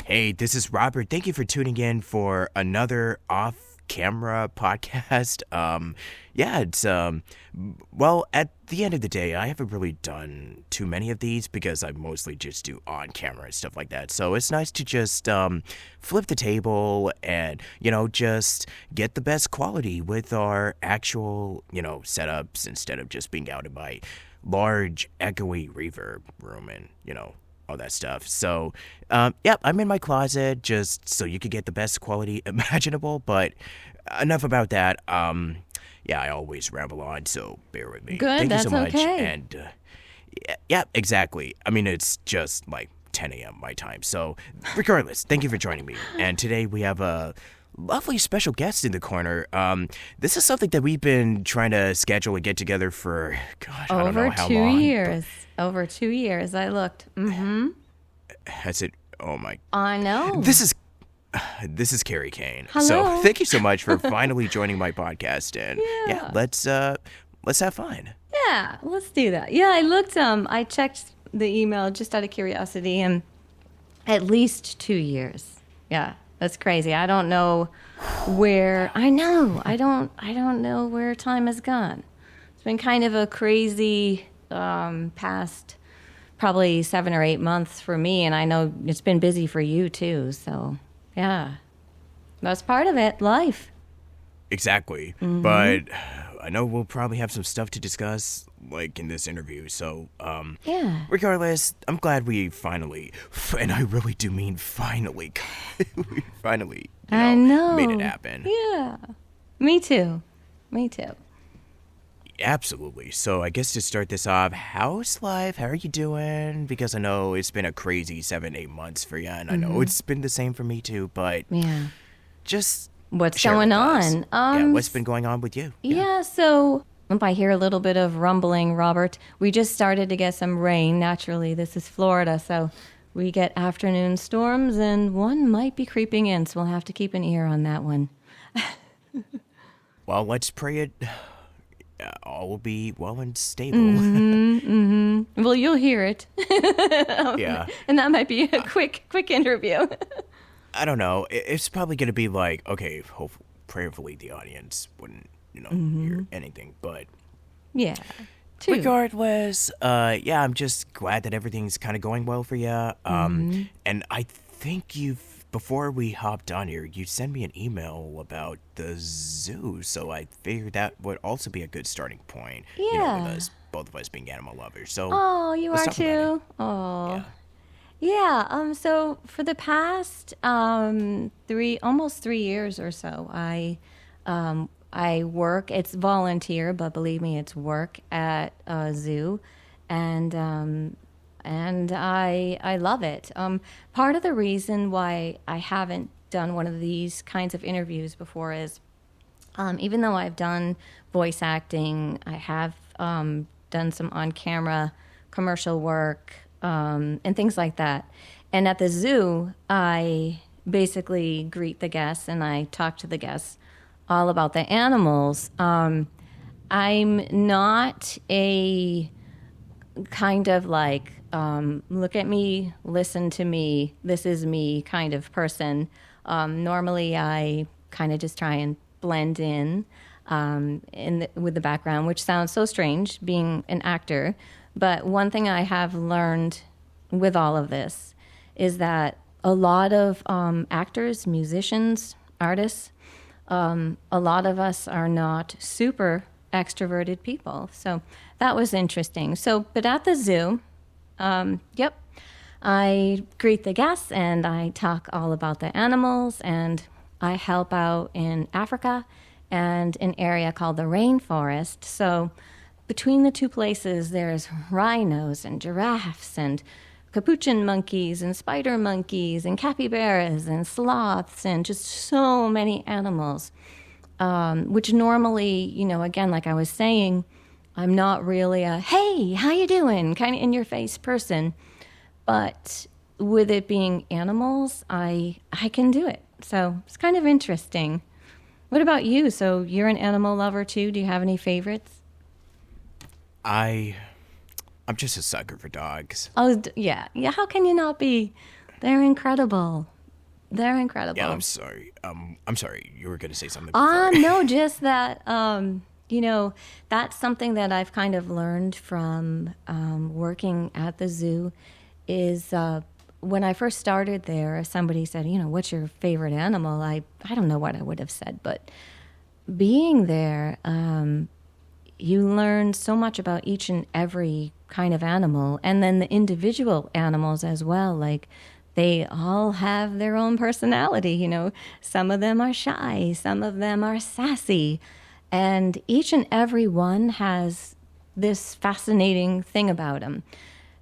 Hey, this is Robert. Thank you for tuning in for another off-camera podcast. Well, at the end of the day, I haven't really done too many of these because I mostly just do on-camera and stuff like that. So it's nice to just flip the table and, just get the best quality with our actual, setups instead of just being out in my large echoey reverb room and, all that stuff. So, I'm in my closet just so you could get the best quality imaginable. But enough about that. I always ramble on, so bear with me. Good, Thank that's you so much. okay. And yeah, exactly. I mean, it's just like 10 a.m. my time. So, regardless, thank you for joining me. And today we have a lovely special guest in the corner. This is something that we've been trying to schedule and get together for, God, I don't know how long. Over 2 years. I looked. Mm-hmm. Has it? Oh my. I know. This is Kerri Kane. Hello. So thank you so much for finally joining my podcast. And let's have fun. Yeah, let's do that. Yeah, I looked. I checked the email just out of curiosity, and at least 2 years. Yeah, that's crazy. I don't know where. I know. I don't know where time has gone. It's been kind of a crazy past probably 7 or 8 months for me, and I know it's been busy for you too. So yeah, that's part of it. Life. Exactly. Mm-hmm. But I know we'll probably have some stuff to discuss like in this interview. So regardless, I'm glad we finally, and I really do mean finally, we finally I know. made it happen. Yeah, me too. Absolutely. So I guess to start this off, how's life? How are you doing? Because I know it's been a crazy 7-8 months for you, and I know it's been the same for me too. But just what's share going with us. on? What's been going on with you? Yeah. So if I hear a little bit of rumbling, Robert, we just started to get some rain. Naturally, this is Florida, so we get afternoon storms, and one might be creeping in. So we'll have to keep an ear on that one. Well, let's pray it. All will be well and stable. Well, you'll hear it. Yeah. And that might be a quick interview. I don't know. It's probably going to be like, okay, prayerfully the audience wouldn't, hear anything. But yeah. Too. Regardless, I'm just glad that everything's kind of going well for you. And I think before we hopped on here, you sent me an email about the zoo, so I figured that would also be a good starting point. Yeah. With both of us being animal lovers. So you are too. Oh. Yeah. So for the past almost 3 years or so, I work. It's volunteer, but believe me, it's work at a zoo, and I love it. Part of the reason why I haven't done one of these kinds of interviews before is, even though I've done voice acting, I have done some on-camera commercial work and things like that. And at the zoo, I basically greet the guests and I talk to the guests all about the animals. I'm not a kind of like, look at me, listen to me, this is me kind of person. Normally, I kind of just try and blend in with the background, which sounds so strange, being an actor. But one thing I have learned with all of this is that a lot of actors, musicians, artists, a lot of us are not super extroverted people. So that was interesting. But at the zoo, I greet the guests and I talk all about the animals, and I help out in Africa and an area called the rainforest. So between the two places, there's rhinos and giraffes and capuchin monkeys and spider monkeys and capybaras and sloths and just so many animals, which normally, again, like I was saying, I'm not really a, hey, how you doing, kind of in-your-face person. But with it being animals, I can do it. So it's kind of interesting. What about you? So you're an animal lover too? Do you have any favorites? I'm just a sucker for dogs. Oh, yeah. How can you not be? They're incredible. They're Yeah, incredible. I'm sorry. I'm sorry. You were gonna say something before. No, just that, that's something that I've kind of learned from working at the zoo is when I first started there, somebody said, what's your favorite animal? I don't know what I would have said, but being there, you learn so much about each and every kind of animal, and then the individual animals as well. Like they all have their own personality. Some of them are shy, some of them are sassy, and each and every one has this fascinating thing about them.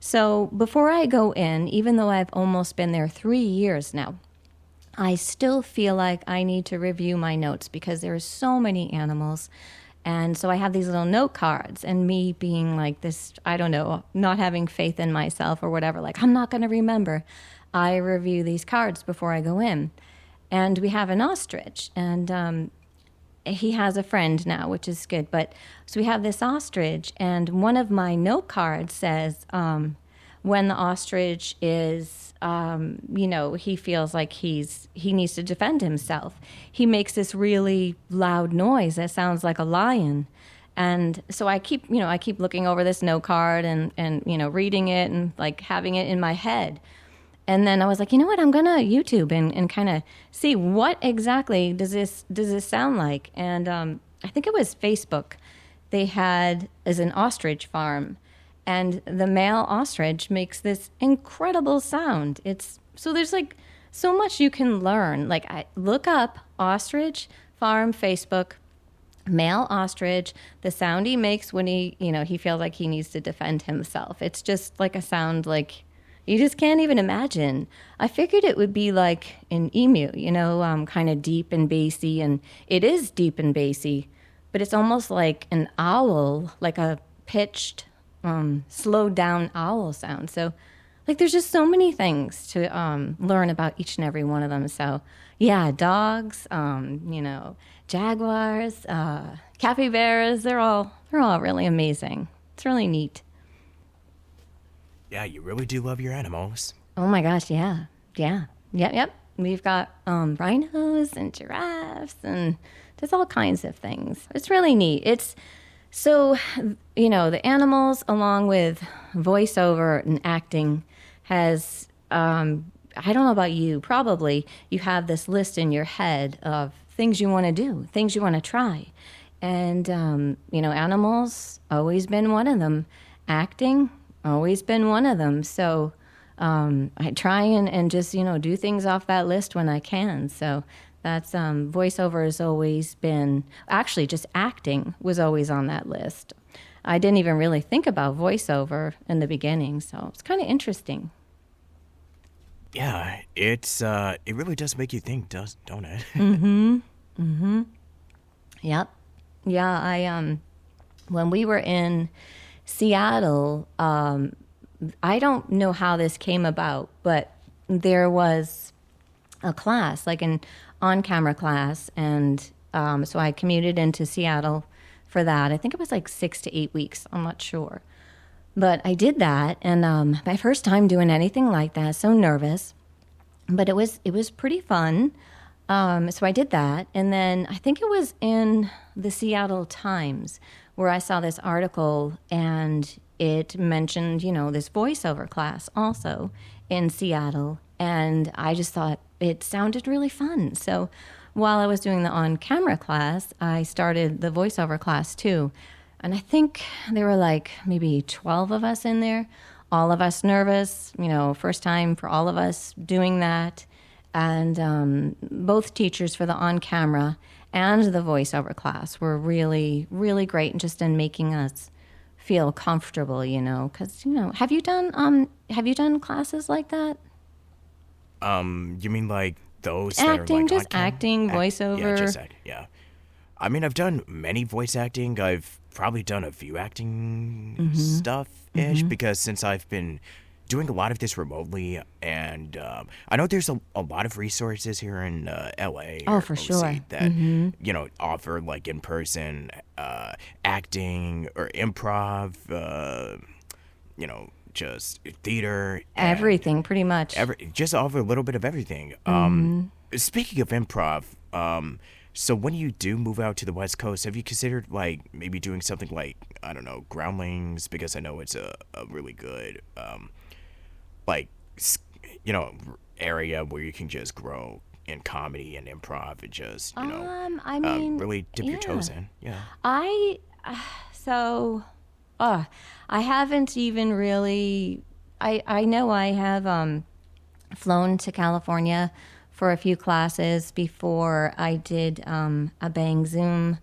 So before I go in, even though I've almost been there 3 years now, I still feel like I need to review my notes because there are so many animals. And so I have these little note cards, and me being like this, I don't know, not having faith in myself or whatever, like I'm not going to remember. I review these cards before I go in. And we have an ostrich, and he has a friend now, which is good. But so we have this ostrich, and one of my note cards says, when the ostrich is, he feels like he needs to defend himself. He makes this really loud noise that sounds like a lion. And so I keep looking over this note card and reading it and like having it in my head. And then I was like, you know what? I'm going to YouTube and kind of see what exactly does this sound like. And I think it was Facebook. They had as an ostrich farm, and the male ostrich makes this incredible sound. There's like so much you can learn. Like I look up ostrich farm Facebook, male ostrich, the sound he makes when he feels like he needs to defend himself. It's just like a sound like you just can't even imagine. I figured it would be like an emu, kind of deep and bassy, and it is deep and bassy, but it's almost like an owl, like a pitched, slowed down owl sound. So, like, there's just so many things to learn about each and every one of them. So, yeah, dogs, jaguars, capybaras, they're all really amazing. It's really neat. Yeah, you really do love your animals. Oh my gosh, yeah. Yeah. Yep. We've got rhinos and giraffes and just all kinds of things. It's really neat. It's so, the animals along with voiceover and acting has, I don't know about you, probably you have this list in your head of things you want to do, things you want to try. And, animals, always been one of them. Acting, always been one of them. So I try and just, do things off that list when I can. So that's voiceover has always been, actually just acting was always on that list. I didn't even really think about voiceover in the beginning. So it's kind of interesting. Yeah, it really does make you think, don't it? Yep. Yeah, when we were in Seattle, I don't know how this came about, but there was a class, like an on-camera class, and so I commuted into Seattle for that. I think it was like 6 to 8 weeks. I'm not sure. But I did that, and my first time doing anything like that, so nervous. But it was pretty fun. So I did that, and then I think it was in the Seattle Times where I saw this article, and it mentioned, this voiceover class also in Seattle, and I just thought it sounded really fun. So while I was doing the on-camera class, I started the voiceover class too. And I think there were like maybe 12 of us in there, all of us nervous, first time for all of us doing that. And both teachers for the on-camera and the voiceover class were really, really great, and just in making us feel comfortable, because have you done classes like that? You mean like those that are Acting, like just on camera? acting, voiceover. Yeah, just act. Yeah. I mean, I've done many voice acting. I've probably done a few acting stuff-ish because since I've been doing a lot of this remotely, and I know there's a lot of resources here in LA. Oh, or for OC sure. that offer like in-person acting or improv, just theater and Everything, pretty much. just offer a little bit of everything. Speaking of improv, so when you do move out to the West Coast, have you considered like maybe doing something like, I don't know, Groundlings? Because I know it's a really good like area where you can just grow in comedy and improv and just I mean, really dip your toes in. Yeah. I so I haven't even really. I know I have flown to California for a few classes before I did a Bang Zoom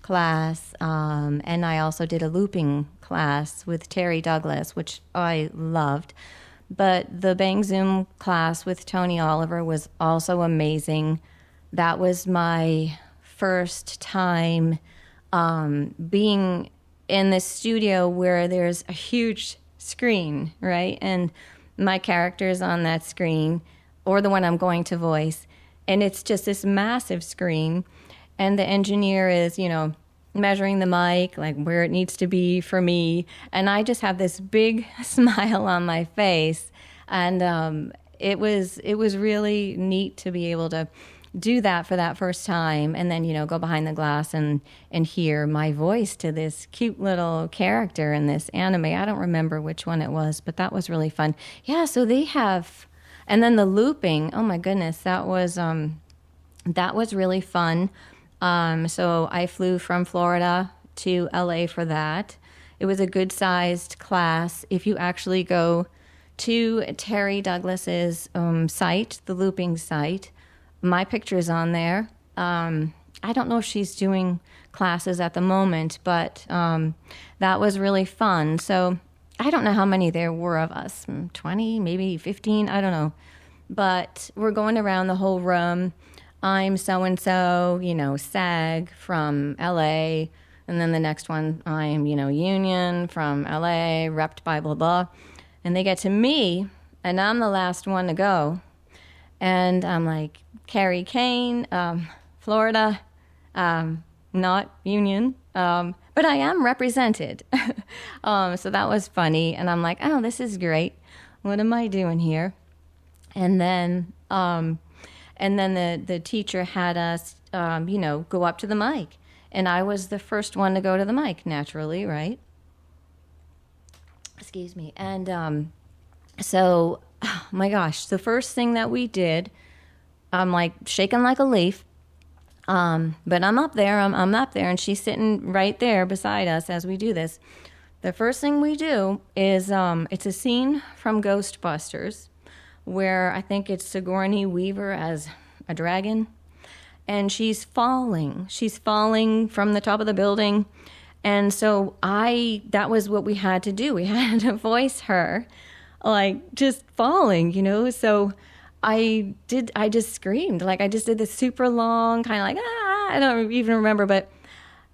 class, and I also did a looping class with Terry Douglas, which I loved. But the Bang Zoom class with Tony Oliver was also amazing. That was my first time being in this studio where there's a huge screen, right? And my character's on that screen, or the one I'm going to voice. And it's just this massive screen. And the engineer is, measuring the mic, like where it needs to be for me. And I just have this big smile on my face. And it was really neat to be able to do that for that first time, and then go behind the glass and hear my voice to this cute little character in this anime. I don't remember which one it was, but that was really fun. Yeah, so they have, and then the looping. Oh my goodness, that was really fun. So I flew from Florida to LA for that. It was a good sized class. If you actually go to Terry Douglas's site, the looping site, my picture is on there. I don't know if she's doing classes at the moment, but that was really fun. So I don't know how many there were of us, 20, maybe 15, I don't know. But we're going around the whole room. I'm so-and-so, SAG from LA. And then the next one, I'm, Union from LA, repped by blah, blah. And they get to me, and I'm the last one to go. And I'm like, Kerri Kane, Florida, not Union, but I am represented. So that was funny. And I'm like, oh, this is great. What am I doing here? And then the teacher had us, go up to the mic. And I was the first one to go to the mic, naturally, right? Excuse me. And so, oh my gosh, the first thing that we did, I'm like shaking like a leaf. But I'm up there, I'm up there, and she's sitting right there beside us as we do this. The first thing we do is, it's a scene from Ghostbusters where I think it's Sigourney Weaver as a dragon. And she's falling. She's falling from the top of the building. And so that was what we had to do. We had to voice her, like, just falling, So I just screamed. Like, I just did this super long, kind of like, I don't even remember. But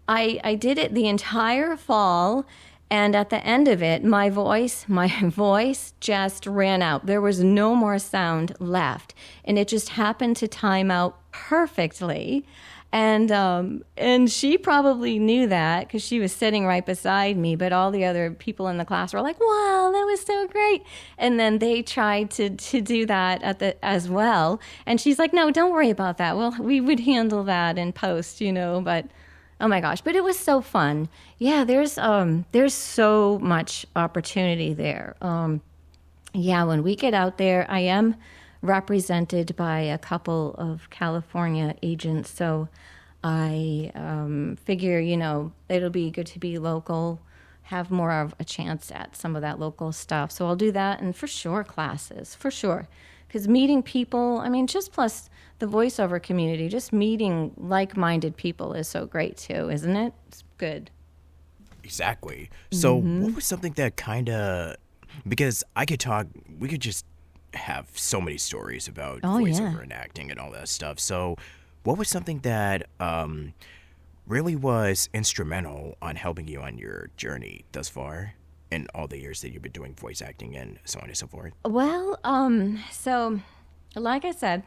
I did it the entire fall. And at the end of it, my voice just ran out. There was no more sound left. And it just happened to time out perfectly. And she probably knew that because she was sitting right beside me, but all the other people in the class were like, wow, that was so great. And then they tried to do that as well. And she's like, no, don't worry about that. Well, we would handle that in post, but oh my gosh, but it was so fun. Yeah, there's so much opportunity there. Yeah, when we get out there, I am represented by a couple of California agents, so I figure, it'll be good to be local, have more of a chance at some of that local stuff. So I'll do that, and for sure classes, for sure. Because meeting people, just plus the voiceover community, just meeting like-minded people is so great too, isn't it? It's good. Exactly. So what was something that because we could just have so many stories about voiceover and acting and all that stuff. So what was something that really was instrumental on helping you on your journey thus far in all the years that you've been doing voice acting and so on and so forth? Well, so like I said,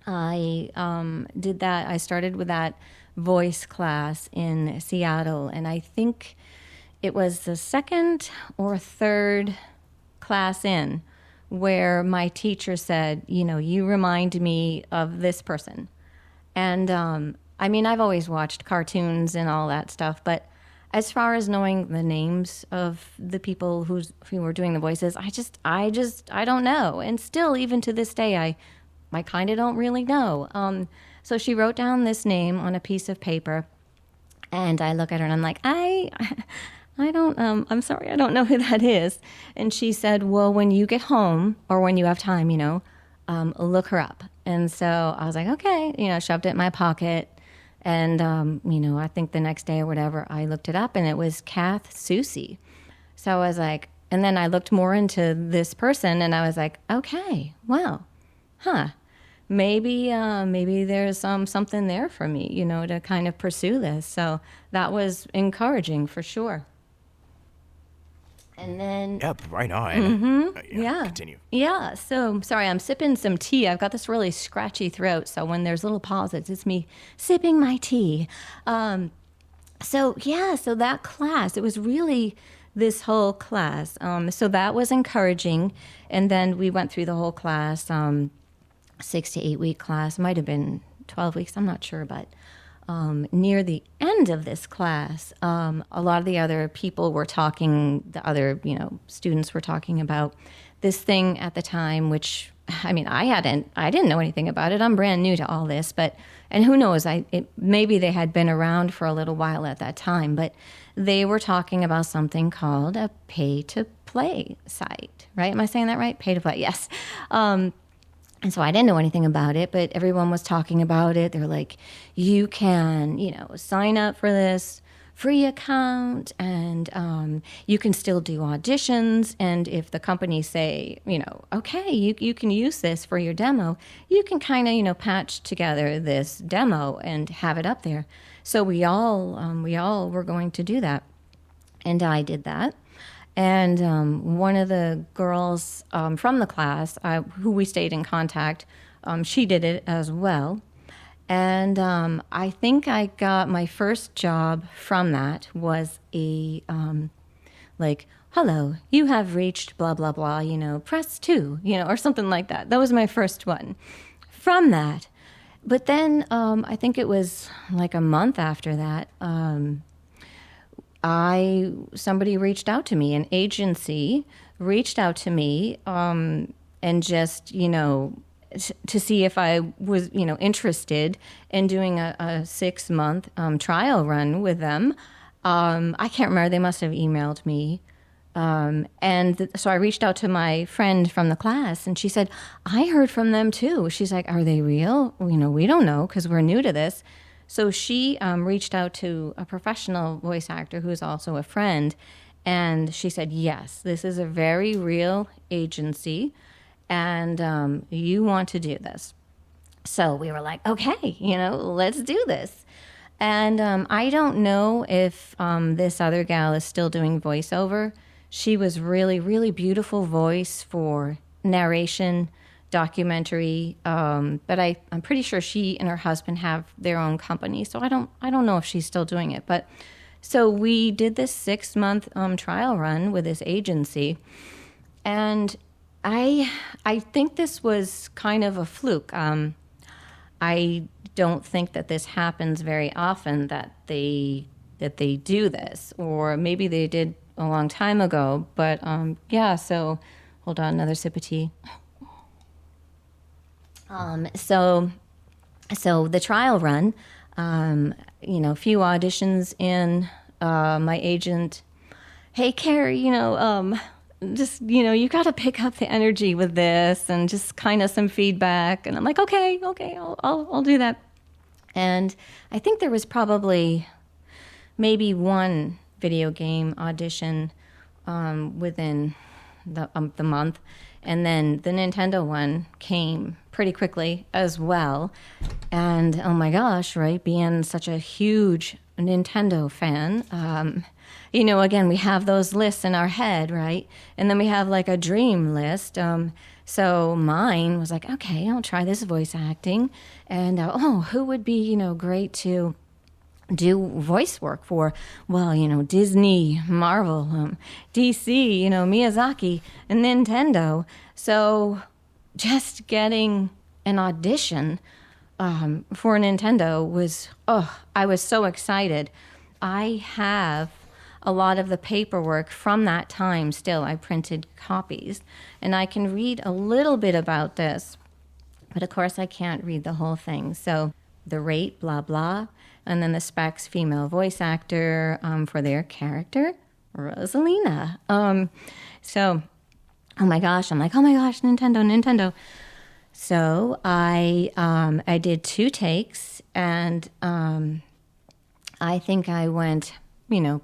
I did that. I started with that voice class in Seattle, and I think it was the second or third class in where my teacher said, you remind me of this person. And I mean, I've always watched cartoons and all that stuff, but as far as knowing the names of the people who were doing the voices, I don't know. And still, even to this day, I kind of don't really know. So she wrote down this name on a piece of paper, and I look at her and I'm like, I don't, I'm sorry, I don't know who that is. And she said, well, when you get home or when you have time, look her up. And so I was like, okay, shoved it in my pocket. And, I think the next day or whatever, I looked it up and it was Kath Soucy. So I was like, and then I looked more into this person and I was like, okay, well, maybe there's something there for me, to kind of pursue this. So that was encouraging for sure. And then... Yep, right on. Yeah. Continue. Yeah, so, sorry, I'm sipping some tea. I've got this really scratchy throat, so when there's little pauses, it's me sipping my tea. So that class, it was really this whole class. So that was encouraging, and then we went through the whole class, 6 to 8 week class. Might have been 12 weeks, I'm not sure, but... near the end of this class, a lot of the other people were talking, the other, students were talking about this thing at the time, which, I mean, I didn't know anything about it. I'm brand new to all this, and who knows, maybe they had been around for a little while at that time, but they were talking about something called a pay-to-play site, right? Am I saying that right? Pay-to-play, yes. And so I didn't know anything about it, but everyone was talking about it. They're like, you can, sign up for this free account and you can still do auditions. And if the company say, okay, you can use this for your demo, you can kind of, patch together this demo and have it up there. So we all were going to do that. And I did that. And one of the girls from the class, who we stayed in contact, she did it as well. And I think I got my first job from that was a, hello, you have reached blah, blah, blah, press 2, or something like that. That was my first one from that. But then I think it was like a month after that, somebody reached out to me, an agency reached out to me, and just, to see if I was, interested in doing a 6-month trial run with them. I can't remember, they must have emailed me. So I reached out to my friend from the class and she said, I heard from them too. She's like, are they real? We don't know because we're new to this. So she reached out to a professional voice actor who's also a friend, and she said, yes, this is a very real agency, and you want to do this. So we were like, okay, let's do this. And I don't know if this other gal is still doing voiceover. She was really, really beautiful voice for narration, documentary, but I'm pretty sure she and her husband have their own company, so I don't know if she's still doing it. But so we did this 6-month trial run with this agency, and I think this was kind of a fluke. I don't think that this happens very often that they do this, or maybe they did a long time ago. But so hold on, another sip of tea. So the trial run, a few auditions in, my agent, hey, Kerri, just, you got to pick up the energy with this and just kind of some feedback. And I'm like, okay, I'll do that. And I think there was probably maybe one video game audition, within the month. And then the Nintendo one came pretty quickly as well. And oh my gosh, right, being such a huge Nintendo fan, again, we have those lists in our head, right? And then we have like a dream list. So mine was like, okay, I'll try this voice acting. And who would be, great to do voice work for, well, Disney, Marvel, DC, Miyazaki, and Nintendo. So just getting an audition for Nintendo was, I was so excited. I have a lot of the paperwork from that time still. I printed copies, and I can read a little bit about this, but of course I can't read the whole thing. So the rate, blah, blah, and then the specs, female voice actor for their character, Rosalina. So, oh my gosh, I'm like, oh my gosh, Nintendo. So I did 2 takes, and I think I went,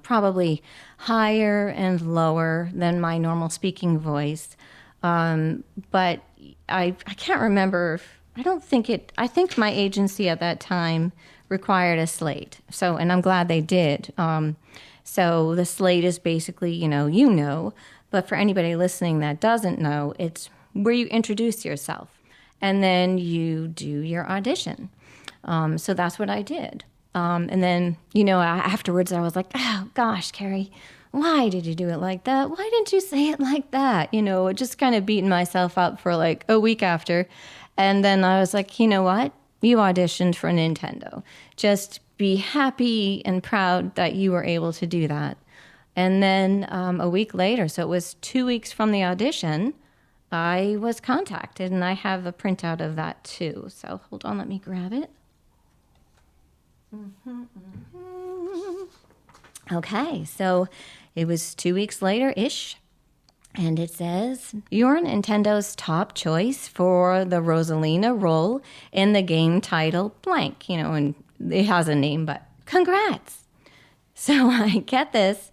probably higher and lower than my normal speaking voice. But I can't remember. I think my agency at that time required a slate. So, and I'm glad they did. So the slate is basically, but for anybody listening that doesn't know, it's where you introduce yourself and then you do your audition. So that's what I did. And then, afterwards I was like, oh gosh, Kerri, why did you do it like that? Why didn't you say it like that? Just kind of beating myself up for like a week after. And then I was like, you know what? You auditioned for Nintendo. Just be happy and proud that you were able to do that. And then a week later, so it was 2 weeks from the audition, I was contacted, and I have a printout of that too. So hold on, let me grab it. Okay, so it was 2 weeks later-ish, and it says, you're Nintendo's top choice for the Rosalina role in the game title blank, and it has a name, but congrats. So I get this,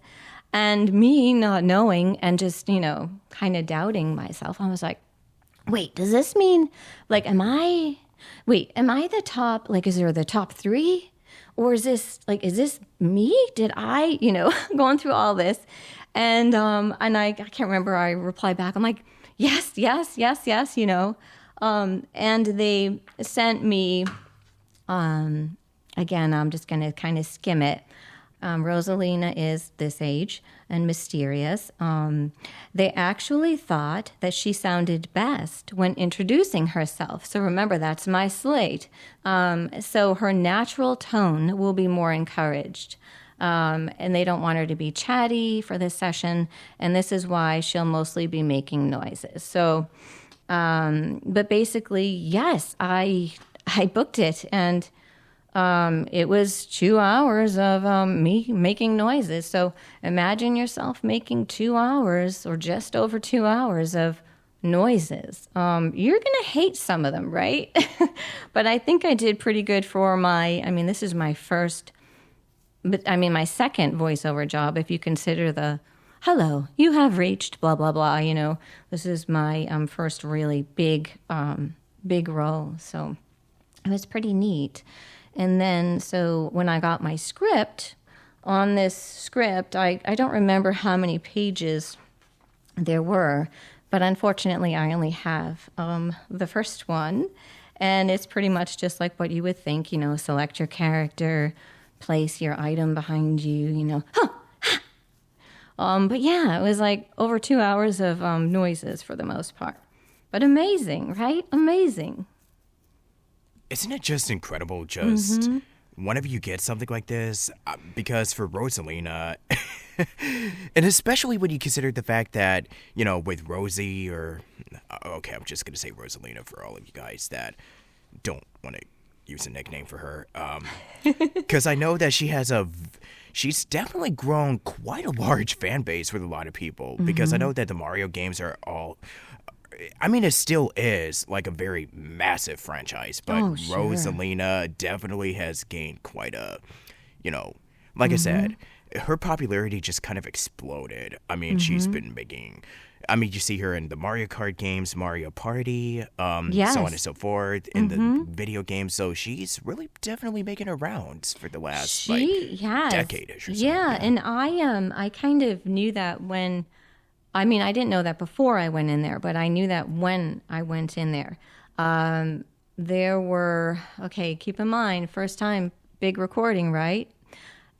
and me not knowing and just, kind of doubting myself, I was like, wait, does this mean, like, am I the top, like, is there the top 3? Or is this me? Did I, going through all this? And I can't remember, I replied back, I'm like, yes, and they sent me, again, I'm just going to kind of skim it. Rosalina is this age and mysterious. They actually thought that she sounded best when introducing herself. So remember, that's my slate. So her natural tone will be more encouraged. And they don't want her to be chatty for this session. And this is why she'll mostly be making noises. So, but basically, yes, I booked it, and it was 2 hours of me making noises. So imagine yourself making 2 hours or just over 2 hours of noises. You're going to hate some of them, right? But I think I did pretty good for this is my my second voiceover job, if you consider the, hello, you have reached blah, blah, blah. This is my first really big role. So it was pretty neat. And then, so when I got my script, on this script, I don't remember how many pages there were, but unfortunately I only have the first one. And it's pretty much just like what you would think, select your character, place your item behind you, but yeah, it was like over 2 hours of noises for the most part. But amazing, right? Amazing. Isn't it just incredible just whenever you get something like this? Because for Rosalina, and especially when you consider the fact that, with Rosie okay, I'm just going to say Rosalina for all of you guys that don't want to use a nickname for her. Because I know that she's definitely grown quite a large fan base with a lot of people. Because I know that the Mario games are all... it still is like a very massive franchise, but sure. Rosalina definitely has gained quite a, like I said, her popularity just kind of exploded. She's been making, you see her in the Mario Kart games, Mario Party, yes. so on and so forth, in the video games. So she's really definitely making her rounds for the last decade-ish or so. Yeah, and I kind of knew that when... I didn't know that before I went in there, but I knew that when I went in there. There were, keep in mind, first time, big recording, right?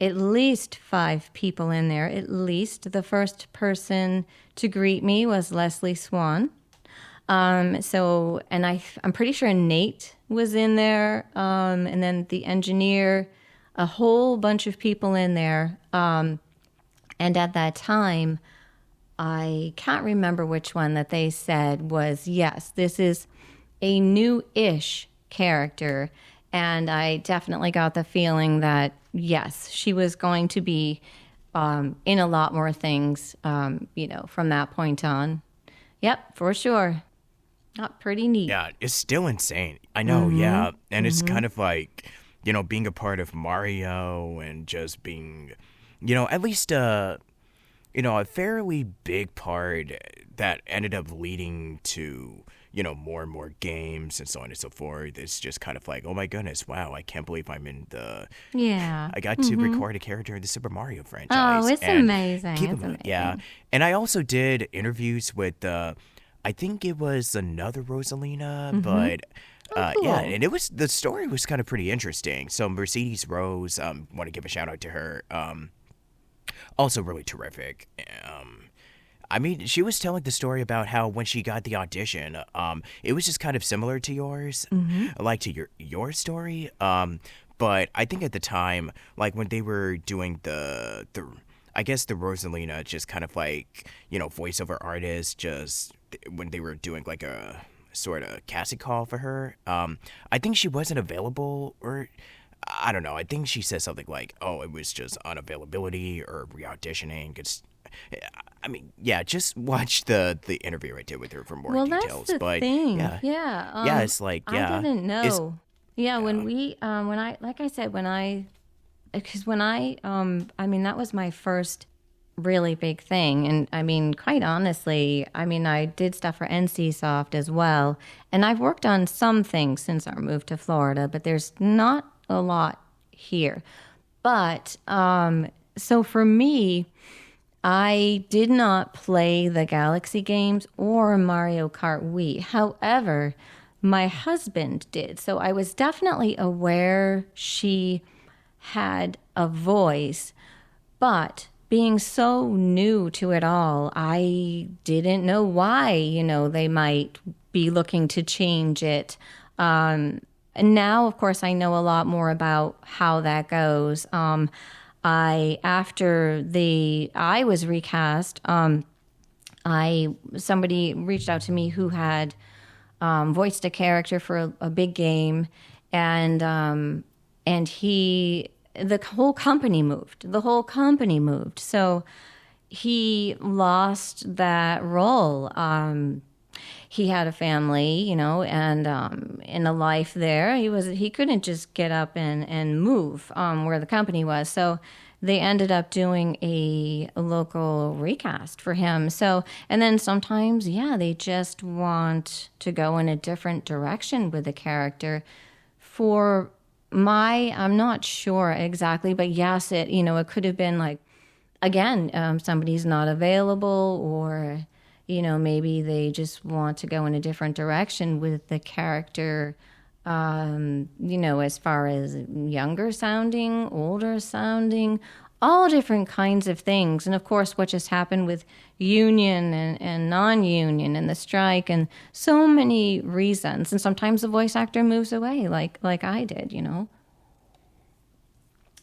at least 5 people in there, at least. The first person to greet me was Leslie Swan. I'm pretty sure Nate was in there, and then the engineer, a whole bunch of people in there. And at that time, I can't remember which one that they said was, yes, this is a new-ish character. And I definitely got the feeling that, yes, she was going to be in a lot more things, from that point on. Yep, for sure. Not pretty neat. Yeah, it's still insane. I know, yeah. And it's kind of like, being a part of Mario and just being, at least a fairly big part that ended up leading to, more and more games and so on and so forth. It's just kind of like, oh my goodness, wow, I can't believe I'm in the... Yeah. I got to record a character in the Super Mario franchise. Oh, it's amazing. It's amazing. Yeah. And I also did interviews with, I think it was another Rosalina, but... cool. Yeah, and the story was kind of pretty interesting. So Mercedes Rose, want to give a shout out to her. Also really terrific. I mean, she was telling the story about how when she got the audition, it was just kind of similar to yours, like to your story. But I think at the time, like when they were doing the I guess the Rosalina, just kind of like, voiceover artist, just when they were doing like a sort of casting call for her, I think she wasn't available, or I don't know. I think she said something like, "Oh, it was just unavailability or re-auditioning." I mean, yeah, just watch the interview I did with her for more details. That's the but thing. yeah, Yeah. it's like, yeah, I didn't know. That was my first really big thing. And I mean, quite honestly, I did stuff for NCSoft as well. And I've worked on some things since our move to Florida, but there's not a lot here. But so for me, I did not play the Galaxy games or Mario Kart Wii. However, my husband did. So I was definitely aware she had a voice, but being so new to it all, I didn't know why, they might be looking to change it. And now, of course, I know a lot more about how that goes. After I was recast, somebody reached out to me who had voiced a character for a big game, and the whole company moved. The whole company moved. So he lost that role. He had a family, and in a life there, he couldn't just get up and move where the company was. So they ended up doing a local recast for him. So, and then sometimes, they just want to go in a different direction with the character. I'm not sure exactly, but yes, it could have been like, again, somebody's not available, or maybe they just want to go in a different direction with the character, as far as younger sounding, older sounding, all different kinds of things. And of course, what just happened with union and non-union and the strike, and so many reasons. And sometimes the voice actor moves away, like I did,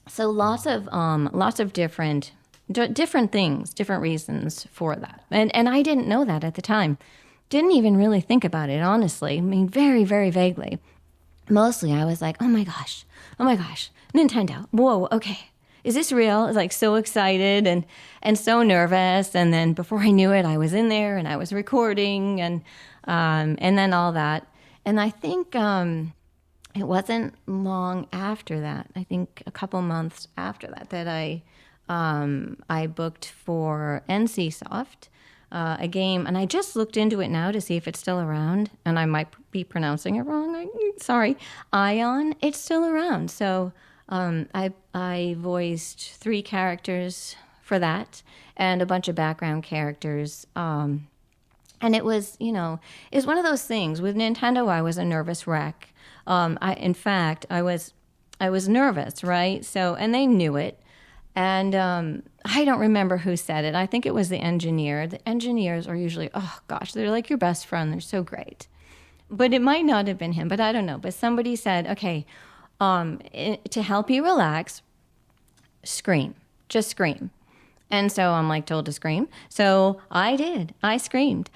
So lots of different things, different reasons for that. And I didn't know that at the time. Didn't even really think about it, honestly. I mean, very, very vaguely. Mostly I was like, oh my gosh, Nintendo. Whoa, okay. Is this real? I was like so excited and so nervous. And then before I knew it, I was in there and I was recording and then all that. And I think it wasn't long after that. I think a couple months after that I booked for NCSoft, a game, and I just looked into it now to see if it's still around, and I might be pronouncing it wrong. Sorry, Ion. It's still around. So I voiced 3 characters for that and a bunch of background characters. And it was, it's one of those things with Nintendo. I was a nervous wreck. I was nervous, right? So, and they knew it. And I don't remember who said it. I think it was the engineer. The engineers are usually, oh gosh, they're like your best friend. They're so great. But it might not have been him, but I don't know. But somebody said, okay, to help you relax, scream, just scream. And so I'm like told to scream. So I did. I screamed.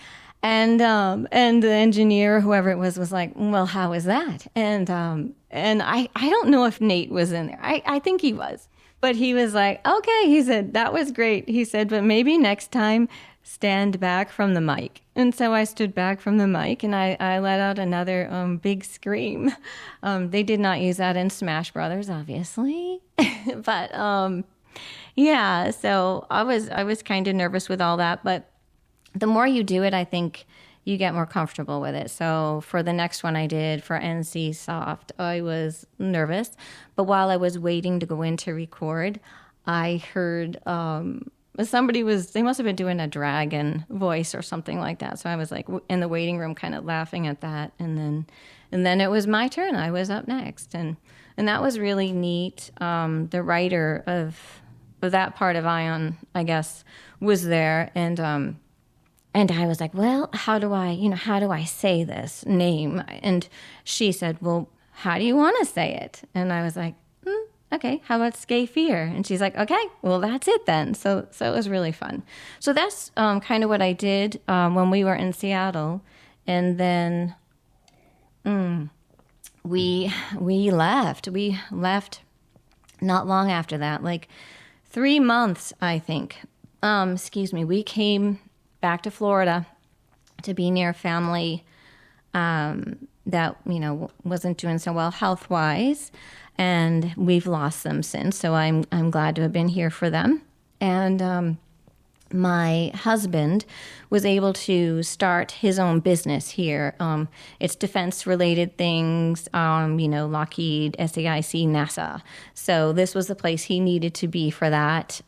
And the engineer, whoever it was like, well, how was that? And I don't know if Nate was in there. I think he was. But he was like, okay, he said, that was great. He said, but maybe next time stand back from the mic. And so I stood back from the mic and I let out another big scream. They did not use that in Smash Brothers, obviously. But yeah, so I was kind of nervous with all that. But the more you do it, I think you get more comfortable with it. So for the next one I did for NC Soft, I was nervous. But while I was waiting to go in to record, I heard they must have been doing a dragon voice or something like that. So I was like in the waiting room kind of laughing at that. And then it was my turn. I was up next. And that was really neat. The writer of that part of Ion, I guess, was there. And I was like, well, how do I say this name? And she said, well, how do you want to say it? And I was like, okay, how about Skay Fear? And she's like, okay, well, that's it then. So it was really fun. So that's kind of what I did when we were in Seattle. And then we left. We left not long after that, like 3 months, I think. We came back to Florida to be near family that wasn't doing so well health-wise, and we've lost them since. So I'm glad to have been here for them. And my husband was able to start his own business here. It's defense-related things, Lockheed, SAIC, NASA. So this was the place he needed to be for that.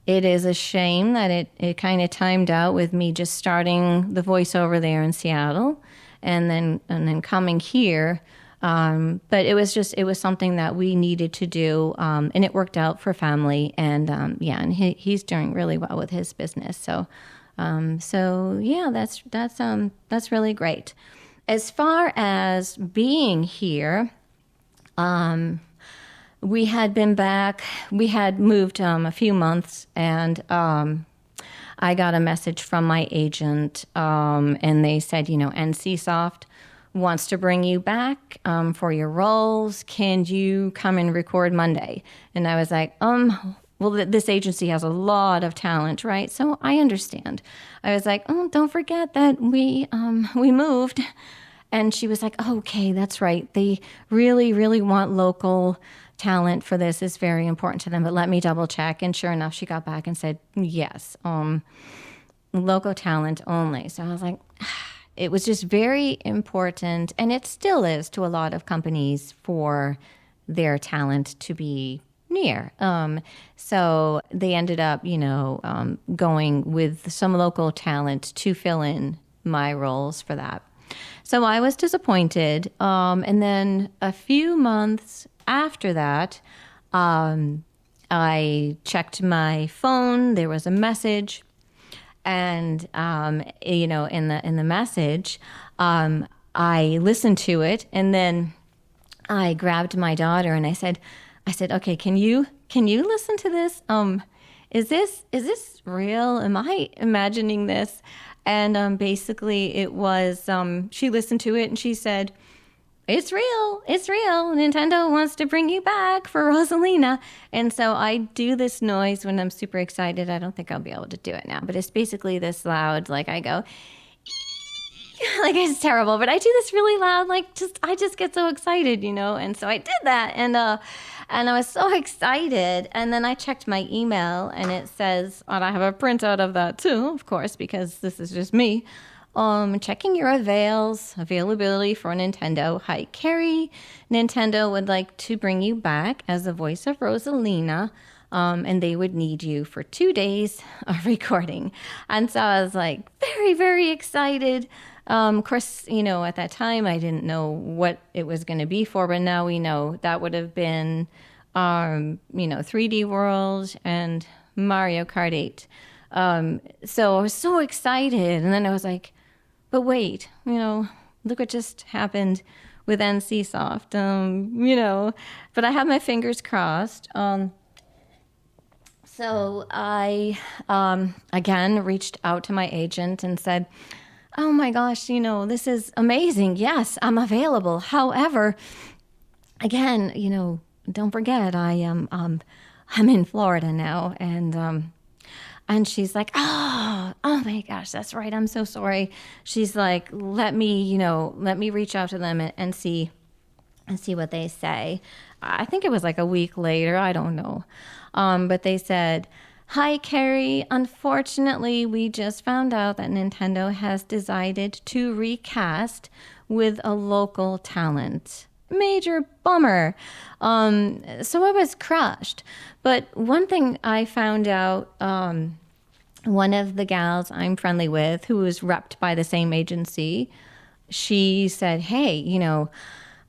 It is a shame that it kind of timed out with me just starting the voiceover there in Seattle and then coming here. But it was something that we needed to do, and it worked out for family. And and he's doing really well with his business. So yeah, that's really great. As far as being here, we had been back. We had moved a few months, and I got a message from my agent, and they said, NC Soft wants to bring you back for your roles. Can you come and record Monday? And I was like, well, this agency has a lot of talent, right? So I understand. I was like, don't forget that we moved. And she was like, okay, that's right. They really, really want local talent for this. Is very important to them, but let me double check. And sure enough, she got back and said, yes, local talent only. So I was like, it was just very important, and it still is to a lot of companies, for their talent to be near. So they ended up, going with some local talent to fill in my roles for that. So I was disappointed. And then a few months after that, I checked my phone. There was a message. And, in the message, I listened to it, and then I grabbed my daughter and I said, okay, can you listen to this? Is this real? Am I imagining this? And, basically it was, she listened to it and she said, it's real. Nintendo wants to bring you back for Rosalina. And so I do this noise when I'm super excited. I don't think I'll be able to do it now, but it's basically this loud, like I go, like it's terrible, but I do this really loud, I just get so excited, And so I did that, and I was so excited. And then I checked my email, and it says, and I have a printout of that too, of course, because this is just me. Checking your availability for Nintendo. Hi, Kerri. Nintendo would like to bring you back as the voice of Rosalina, and they would need you for 2 days of recording. And so I was like very, very excited. Of course, at that time I didn't know what it was going to be for, but now we know that would have been 3D World and Mario Kart 8. So I was so excited. And then I was like, but wait, look what just happened with NCSoft, but I have my fingers crossed. So I, again, reached out to my agent and said, oh my gosh, this is amazing. Yes, I'm available. However, again, don't forget, I'm in Florida now. And she's like, oh my gosh, that's right. I'm so sorry. She's like, let me reach out to them and see what they say. I think it was like a week later. I don't know. But they said, hi, Kerri. Unfortunately, we just found out that Nintendo has decided to recast with a local talent. Major bummer. So I was crushed. But one thing I found out, one of the gals I'm friendly with, who was repped by the same agency, she said, hey,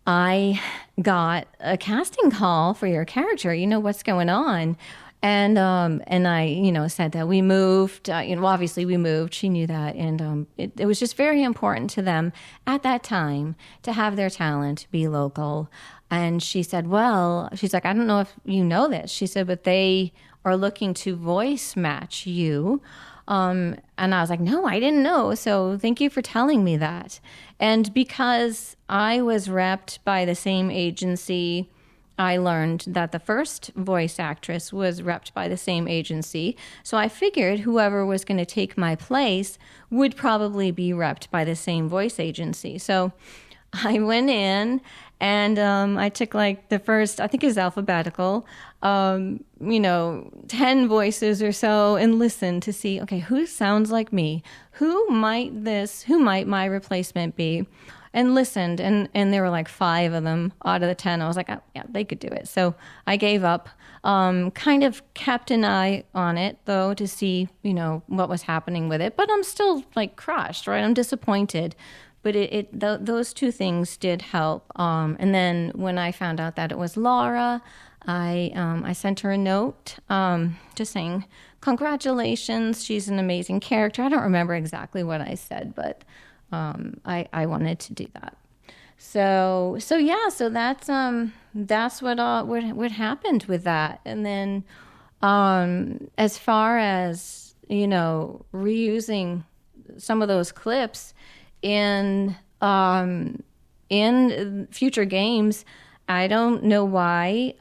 I got a casting call for your character. What's going on? And I, said that we moved, obviously we moved. She knew that. And it was just very important to them at that time to have their talent be local. And she said, she's like, I don't know if you know this. She said, but they are looking to voice match you. And I was like, no, I didn't know. So thank you for telling me that. And because I was repped by the same agency, I learned that the first voice actress was repped by the same agency. So I figured whoever was going to take my place would probably be repped by the same voice agency. So I went in and I took like the first, I think it was alphabetical, 10 voices or so, and listened to see, okay, who sounds like me? Who might my replacement be? And listened, and there were like 5 of them out of the 10. I was like, oh, yeah, they could do it. So I gave up. Kind of kept an eye on it, though, to see, what was happening with it. But I'm still like crushed, right? I'm disappointed. But those 2 things did help. And then when I found out that it was Laura, I sent her a note just saying, congratulations, she's an amazing character. I don't remember exactly what I said, but I wanted to do that. So that's what happened with that. And then as far as reusing some of those clips in future games, I don't know why.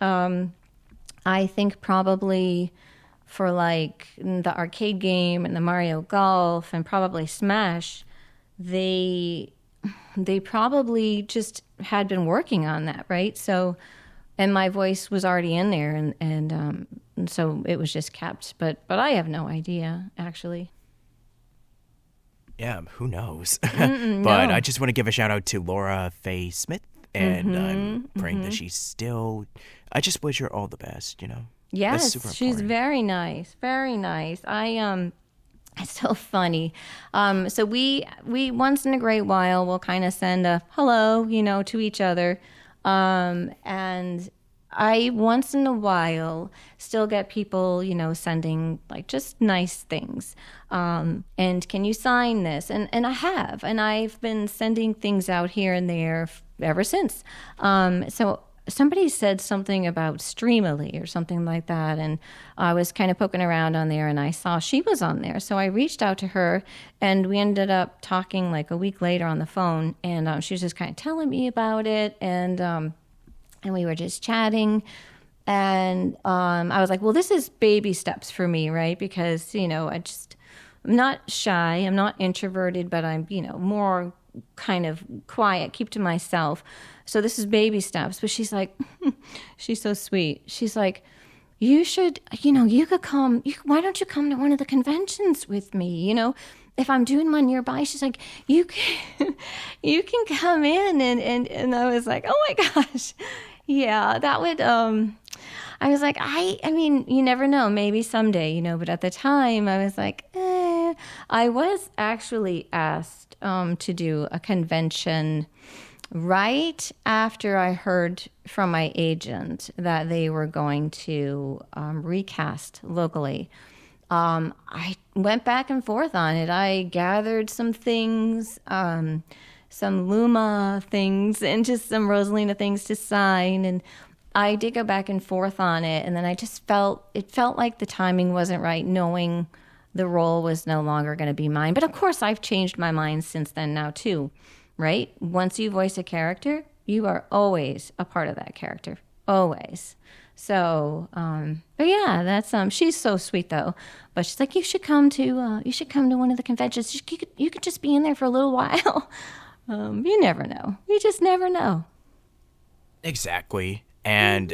I think probably for like the arcade game and the Mario Golf and probably Smash, they probably just had been working on that, right? So, and my voice was already in there, and so it was just kept. But I have no idea, actually. Yeah, who knows? But no. I just want to give a shout out to Laura Faye Smith, and I'm praying that she's still. I just wish her all the best. Yes, super she's important. very nice, very nice. It's so funny. So we once in a great while will kind of send a hello, to each other, and I once in a while still get people, sending like just nice things. And can you sign this? And I have, and I've been sending things out here and there ever since. So somebody said something about Streamily or something like that, and I was kind of poking around on there, and I saw she was on there. So I reached out to her, and we ended up talking like a week later on the phone, and she was just kind of telling me about it, and we were just chatting, and I was like, well, this is baby steps for me, right? Because, I'm not shy, I'm not introverted, but I'm, more kind of quiet, keep to myself. So this is baby steps. But she's like, she's so sweet. She's like, you should, you could come, why don't you come to one of the conventions with me? If I'm doing one nearby, she's like, you can come in. And I was like, oh my gosh. Yeah, that would, I was like, I mean, you never know, maybe someday, but at the time I was like, I was actually asked to do a convention Right after I heard from my agent that they were going to recast locally, I went back and forth on it. I gathered some things, some Luma things, and just some Rosalina things to sign. And I did go back and forth on it. And then it felt like the timing wasn't right, knowing the role was no longer going to be mine. But of course, I've changed my mind since then now, too, right? Once you voice a character, you are always a part of that character. Always. So, but yeah, that's she's so sweet though. But she's like, you should come to one of the conventions. You could just be in there for a little while. You never know. You just never know. Exactly. And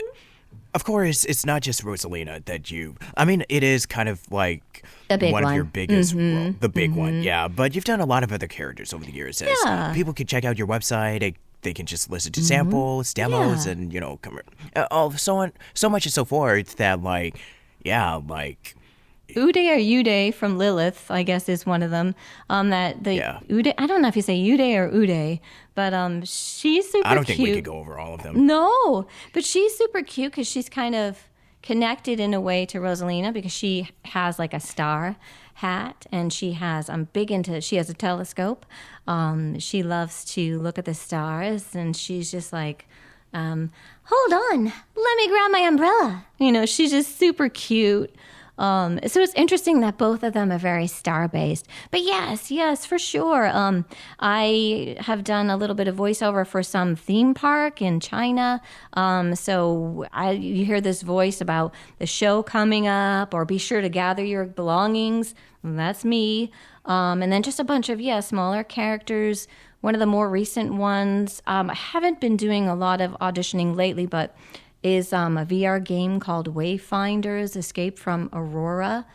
of course, it's not just Rosalina that I mean, it is kind of like the big one one. of your biggest, the big one, yeah. But you've done a lot of other characters over the years. Yeah. People can check out your website. They can just listen to samples, demos, and so much and so forth that like Uday or Uday from Lilith, I guess, is one of them. Uday, I don't know if you say Uday or Uday, but she's super cute. I don't think we could go over all of them. No, but she's super cute because she's kind of connected in a way to Rosalina because she has like a star hat and she has she has a telescope. She loves to look at the stars and she's just like, hold on, let me grab my umbrella. She's just super cute. So it's interesting that both of them are very star-based. But yes, for sure. I have done a little bit of voiceover for some theme park in China. So you hear this voice about the show coming up, or be sure to gather your belongings. That's me. And then just a bunch of, smaller characters. One of the more recent ones, I haven't been doing a lot of auditioning lately, but is a VR game called Wayfinders Escape from Aurora.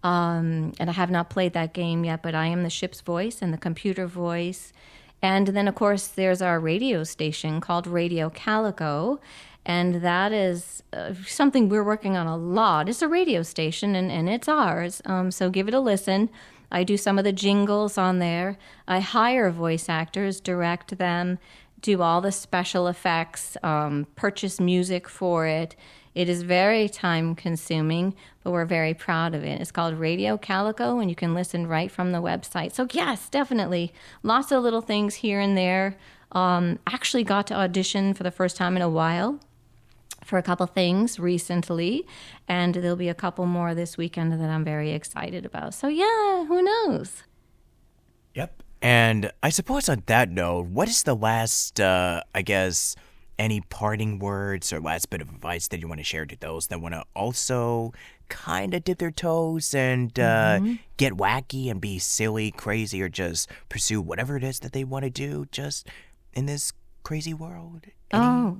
And I have not played that game yet, but I am the ship's voice and the computer voice. And then, of course, there's our radio station called Radio Calico. And that is something we're working on a lot. It's a radio station, and it's ours. So give it a listen. I do some of the jingles on there. I hire voice actors, direct them, do all the special effects, purchase music for it. It is very time-consuming, but we're very proud of it. It's called Radio Calico, and you can listen right from the website. So yes, definitely, lots of little things here and there. Actually got to audition for the first time in a while for a couple things recently, and there'll be a couple more this weekend that I'm very excited about. So yeah, who knows? Yep. And I suppose on that note, what is the last, any parting words or last bit of advice that you want to share to those that want to also kind of dip their toes and get wacky and be silly, crazy, or just pursue whatever it is that they want to do just in this crazy world?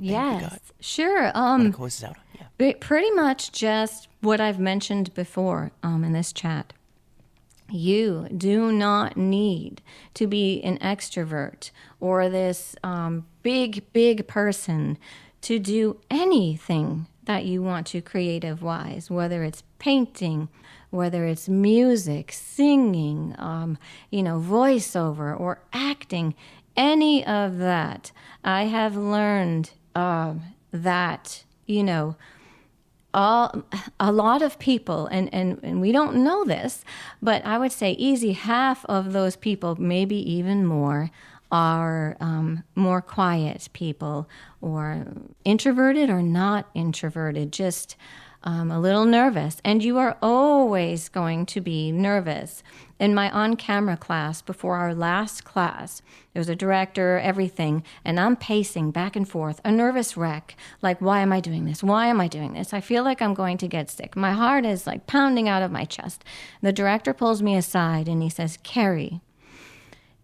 Yes. Sure. Want to close this out? Yeah. Pretty much just what I've mentioned before in this chat. You do not need to be an extrovert or this big person to do anything that you want to creative-wise, whether it's painting, whether it's music, singing, voiceover or acting, any of that. I have learned that, a lot of people, and we don't know this, but I would say easy half of those people, maybe even more, are more quiet people or introverted or not introverted, just a little nervous. And you are always going to be nervous. In my on-camera class, before our last class, there was a director, everything, and I'm pacing back and forth, a nervous wreck. Like, why am I doing this? Why am I doing this? I feel like I'm going to get sick. My heart is like pounding out of my chest. The director pulls me aside and he says, Kerri,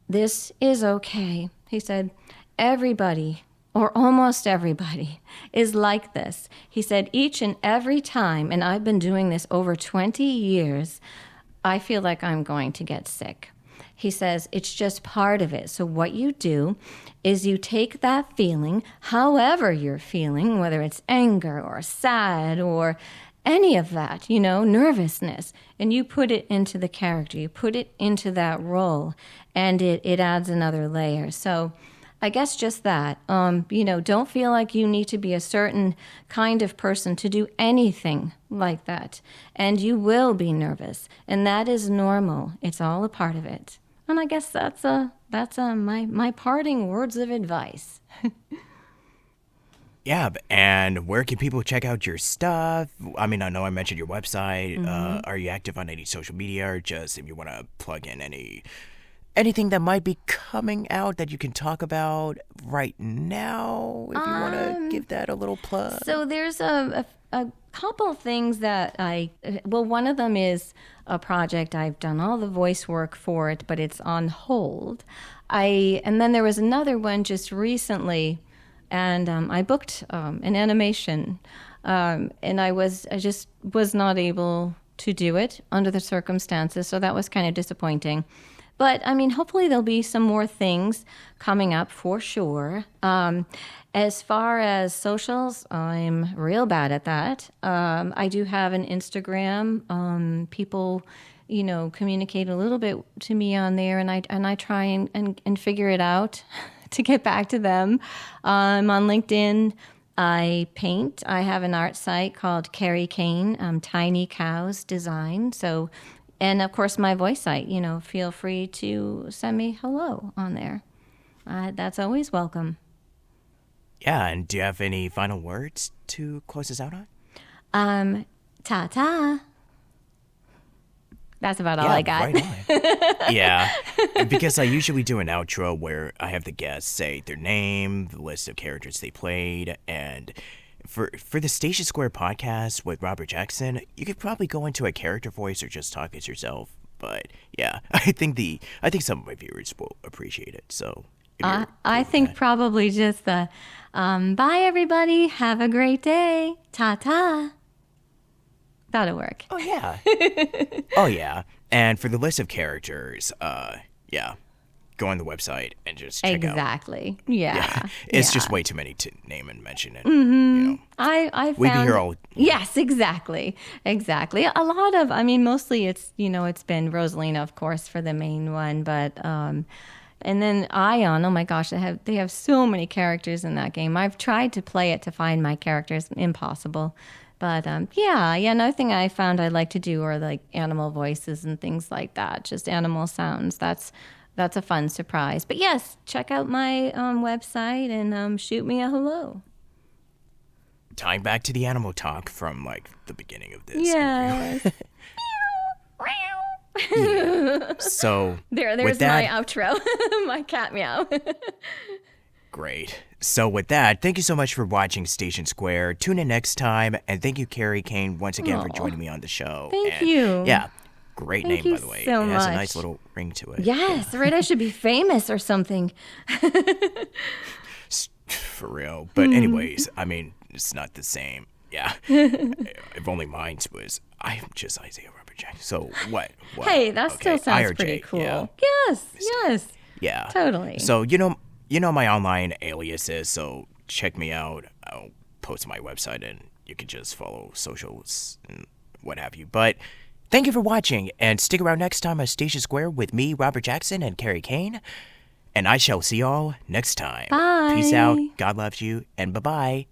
this is okay. He said, everybody, or almost everybody, is like this. He said, each and every time, and I've been doing this over 20 years, I feel like I'm going to get sick. He says, it's just part of it. So what you do is you take that feeling, however you're feeling, whether it's anger or sad or any of that, nervousness, and you put it into the character. You put it into that role, and it adds another layer. So I guess just that. Don't feel like you need to be a certain kind of person to do anything like that. And you will be nervous, and that is normal. It's all a part of it. And I guess that's my parting words of advice. Yeah, and where can people check out your stuff? I mean, I know I mentioned your website. Are you active on any social media, or just if you want to plug in anything that might be coming out that you can talk about right now, if you want to give that a little plug? So there's a couple things that one of them is a project. I've done all the voice work for it, but it's on hold. And then there was another one just recently, and I booked an animation, and I just was not able to do it under the circumstances, so that was kind of disappointing. But, I mean, hopefully there'll be some more things coming up for sure. As far as socials, I'm real bad at that. I do have an Instagram. People, communicate a little bit to me on there, and I try and figure it out to get back to them. I'm on LinkedIn. I paint. I have an art site called Kerri Kane, Tiny Cows Design. So... And, of course, my voice site, feel free to send me hello on there. That's always welcome. Yeah, and do you have any final words to close us out on? Ta-ta. That's about all I got. Right on. Yeah, because I usually do an outro where I have the guests say their name, the list of characters they played, and... For the Station Square podcast with Robert Jackson, you could probably go into a character voice or just talk as yourself. But yeah, I think some of my viewers will appreciate it. So I think probably just the bye everybody, have a great day, ta-ta. That'll work. Oh yeah. Oh yeah. And for the list of characters, yeah. Go on the website and just check out. Exactly. Yeah. It's just way too many to name and mention it. Mm-hmm. I found... We'd be here all... Yes, exactly. Exactly. A lot of... I mean, mostly it's been Rosalina, of course, for the main one, but... and then Ion, oh my gosh, they have so many characters in that game. I've tried to play it to find my characters. Impossible. But another thing I found I like to do are like animal voices and things like that. Just animal sounds. That's a fun surprise. But yes, check out my website and shoot me a hello. Tying back to the animal talk from like the beginning of this. Yes. Yeah. So there's my outro. My cat meow. Great. So with that, thank you so much for watching Station Square. Tune in next time, and thank you, Kerri Kane, once again for joining me on the show. Thank you. Yeah. Great name, by the way. So it has much. A nice little ring to it. Yes, right. I should be famous or something. For real. But anyways, I mean, it's not the same. Yeah. If only mine was, I'm just Isaiah Robert Jackson. So what? Hey, that still sounds IRJ, pretty cool. Yeah. Yes. Yeah. Totally. So, you know my online aliases, so check me out. I'll post my website and you can just follow socials and what have you. But thank you for watching, and stick around next time at Station Square with me, Robert Jackson, and Kerri Kane. And I shall see y'all next time. Bye. Peace out. God loves you, and bye-bye.